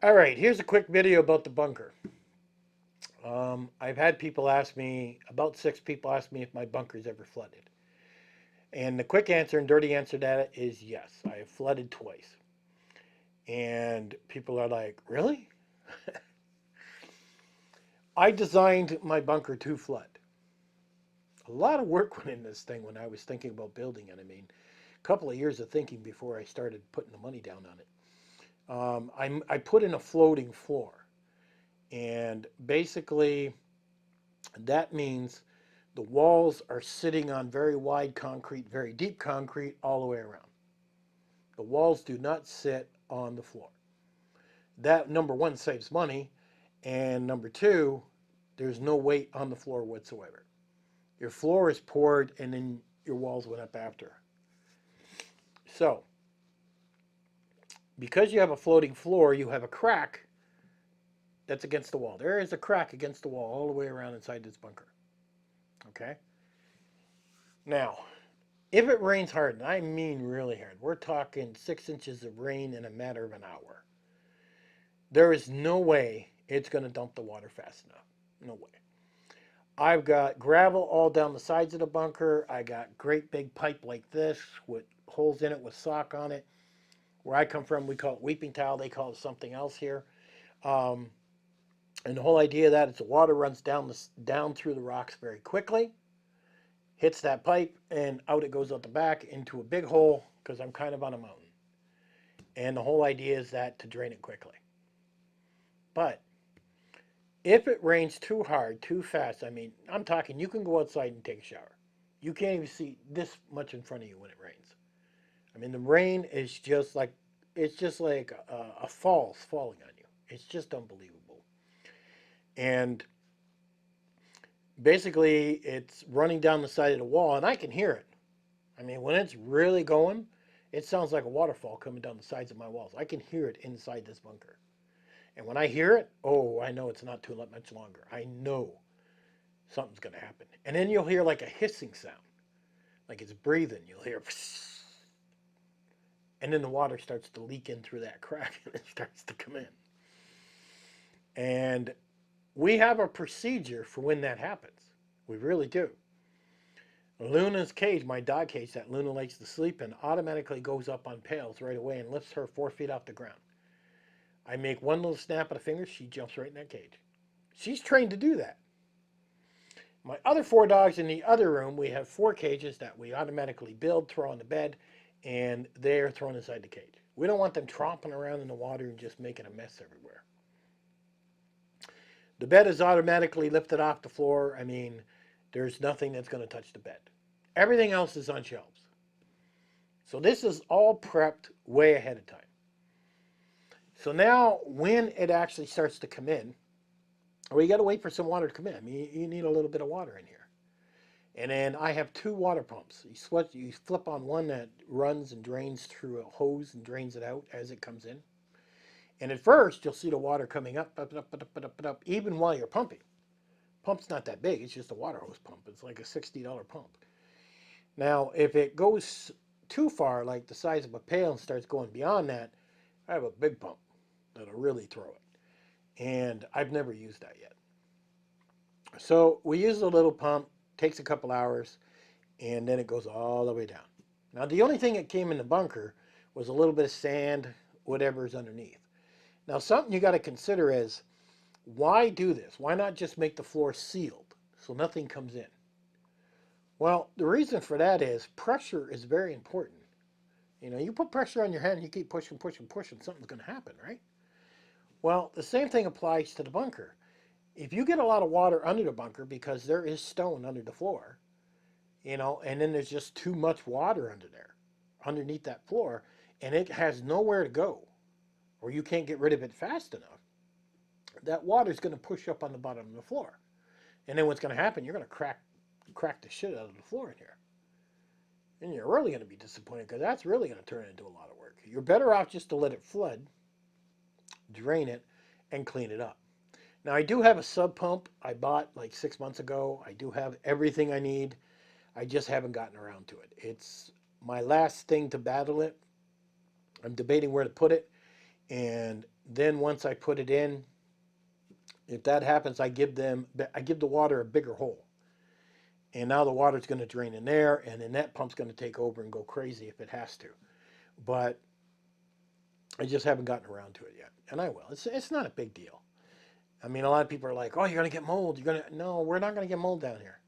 All right, here's a quick video about the bunker. I've had people ask me, about 6 people ask me if my bunker's ever flooded. And the quick answer and dirty answer to that is yes, I have flooded twice. And people are like, really? I designed my bunker to flood. A lot of work went in this thing when I was thinking about building it. I mean, a couple of years of thinking before I started putting the money down on it. I put in a floating floor. And basically, that means the walls are sitting on very wide concrete, very deep concrete all the way around. The walls do not sit on the floor. That, number one, saves money, and number two, there's no weight on the floor whatsoever. Your floor is poured and then your walls went up after. So, because you have a floating floor, you have a crack that's against the wall. There is a crack against the wall all the way around inside this bunker. Okay? Now, if it rains hard, and I mean really hard, we're talking 6 inches of rain in a matter of an hour, there is no way it's going to dump the water fast enough. No way. I've got gravel all down the sides of the bunker. I got great big pipe like this with holes in it with sock on it. Where I come from, we call it weeping towel. They call it something else here. Um, and the whole idea of that is the water runs down through the rocks very quickly, hits that pipe, and out it goes out the back into a big hole because I'm kind of on a mountain. And the whole idea is that to drain it quickly. But if it rains too hard, too fast, I mean, I'm talking you can go outside and take a shower. You can't even see this much in front of you when it rains. I mean, the rain is just like a falls falling on you. It's just unbelievable. And basically, it's running down the side of the wall, and I can hear it. I mean, when it's really going, it sounds like a waterfall coming down the sides of my walls. I can hear it inside this bunker. And when I hear it, oh, I know it's not too much longer. I know something's going to happen. And then you'll hear like a hissing sound, like it's breathing. You'll hear, and then the water starts to leak in through that crack and it starts to come in. And we have a procedure for when that happens. We really do. Luna's cage, my dog cage that Luna likes to sleep in, automatically goes up on pails right away and lifts her 4 feet off the ground. I make one little snap of the fingers, she jumps right in that cage. She's trained to do that. My other 4 dogs in the other room, we have 4 cages that we automatically build, throw on the bed, and they're thrown inside the cage. We don't want them tromping around in the water and just making a mess everywhere. The bed is automatically lifted off the floor. I mean, there's nothing that's going to touch the bed. Everything else is on shelves. So this is all prepped way ahead of time. So now when it actually starts to come in, well, you got to wait for some water to come in. I mean, you need a little bit of water in here. And then I have 2 water pumps. You flip on one that runs and drains through a hose and drains it out as it comes in. And at first, you'll see the water coming up, even while you're pumping. Pump's not that big. It's just a water hose pump. It's like a $60 pump. Now, if it goes too far, like the size of a pail, and starts going beyond that, I have a big pump that'll really throw it. And I've never used that yet. So we use a little pump, takes a couple hours, and then it goes all the way down. Now, the only thing that came in the bunker was a little bit of sand, whatever's underneath. Now, something you got to consider is why do this? Why not just make the floor sealed so nothing comes in? Well, the reason for that is pressure is very important. You know, you put pressure on your hand and you keep pushing, pushing, pushing, something's going to happen, right? Well, the same thing applies to the bunker. If you get a lot of water under the bunker because there is stone under the floor, you know, and then there's just too much water under there, underneath that floor, and it has nowhere to go, or you can't get rid of it fast enough, that water is going to push up on the bottom of the floor. And then what's going to happen, you're going to crack the shit out of the floor in here. And you're really going to be disappointed because that's really going to turn into a lot of work. You're better off just to let it flood, drain it, and clean it up. Now, I do have a sub pump I bought like 6 months ago. I do have everything I need. I just haven't gotten around to it. It's my last thing to battle it. I'm debating where to put it. And then once I put it in, if that happens, I give the water a bigger hole. And now the water's going to drain in there, and then that pump's going to take over and go crazy if it has to. But I just haven't gotten around to it yet, and I will. It's not a big deal. I mean, a lot of people are like, "Oh, you're going to get mold. You're going to." No, we're not going to get mold down here.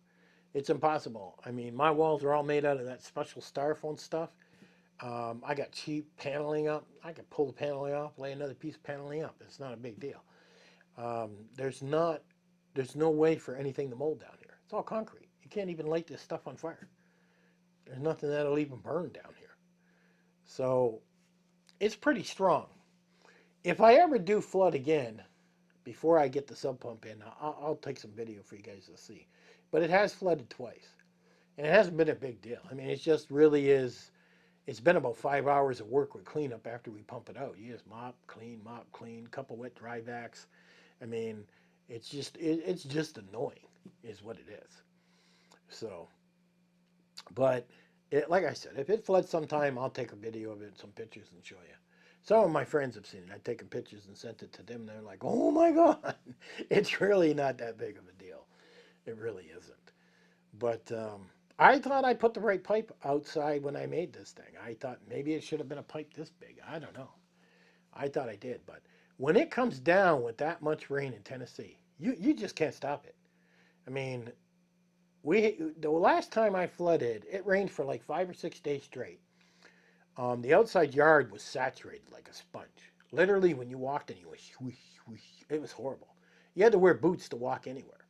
It's impossible. I mean, my walls are all made out of that special styrofoam stuff. I got cheap paneling up. I could pull the paneling off, lay another piece of paneling up. It's not a big deal. Um, there's not, there's no way for anything to mold down here. It's all concrete. You can't even light this stuff on fire. There's nothing that'll even burn down here. So it's pretty strong. If I ever do flood again, before I get the sub pump in, I'll take some video for you guys to see. But it has flooded twice, and it hasn't been a big deal. I mean, it just really is. It's been about 5 hours of work with cleanup after we pump it out. You just mop, clean, couple wet dry vacs. I mean, it's just annoying, is what it is. So, but like I said, if it floods sometime, I'll take a video of it, some pictures, and show you. Some of my friends have seen it. I've taken pictures and sent it to them. And they're like, "Oh my God, it's really not that big of a deal. It really isn't." But I thought I put the right pipe outside when I made this thing. I thought maybe it should have been a pipe this big. I don't know. I thought I did, but when it comes down with that much rain in Tennessee, you just can't stop it. I mean, the last time I flooded, it rained for like 5 or 6 days straight. The outside yard was saturated like a sponge. Literally, when you walked in, you was whoosh, whoosh. It was horrible. You had to wear boots to walk anywhere.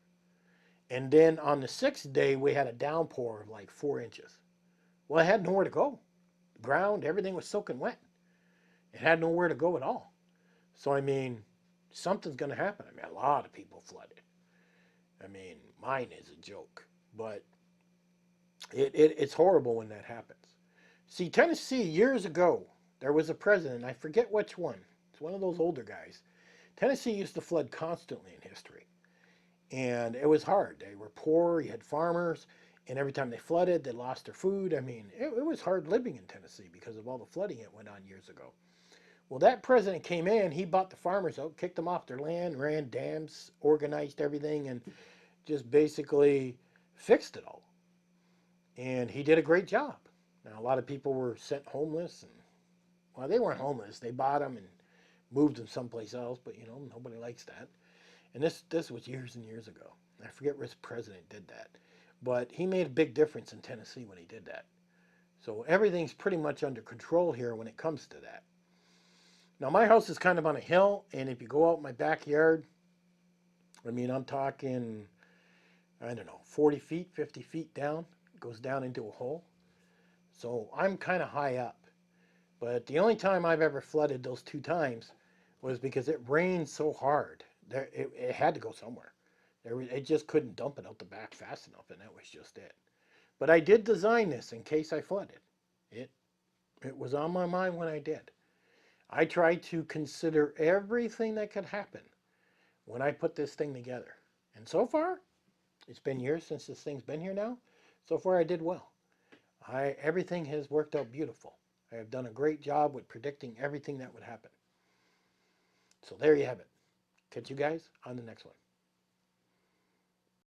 And then on the 6th day, we had a downpour of like 4 inches. Well, I had nowhere to go. The ground, everything was soaking wet. It had nowhere to go at all. So I mean, something's going to happen. I mean, a lot of people flooded. I mean, mine is a joke, but it's horrible when that happens. See, Tennessee, years ago, there was a president, I forget which one. It's one of those older guys. Tennessee used to flood constantly in history. And it was hard. They were poor, you had farmers, and every time they flooded, they lost their food. I mean, it was hard living in Tennessee because of all the flooding that went on years ago. Well, that president came in, he bought the farmers out, kicked them off their land, ran dams, organized everything, and just basically fixed it all. And he did a great job. Now, a lot of people were sent homeless, and well, they weren't homeless. They bought them and moved them someplace else, but you know, nobody likes that. And this was years and years ago. I forget which president did that. But he made a big difference in Tennessee when he did that. So everything's pretty much under control here when it comes to that. Now, my house is kind of on a hill, and if you go out in my backyard, I mean, I'm talking, I don't know, 40 feet, 50 feet down. It goes down into a hole. So I'm kind of high up. But the only time I've ever flooded those 2 times was because it rained so hard. It had to go somewhere. It just couldn't dump it out the back fast enough, and that was just it. But I did design this in case I flooded. It, it was on my mind when I did. I tried to consider everything that could happen when I put this thing together. And so far, it's been years since this thing's been here now. So far, I did well. Everything has worked out beautiful. I have done a great job with predicting everything that would happen. So there you have it. Catch you guys on the next one.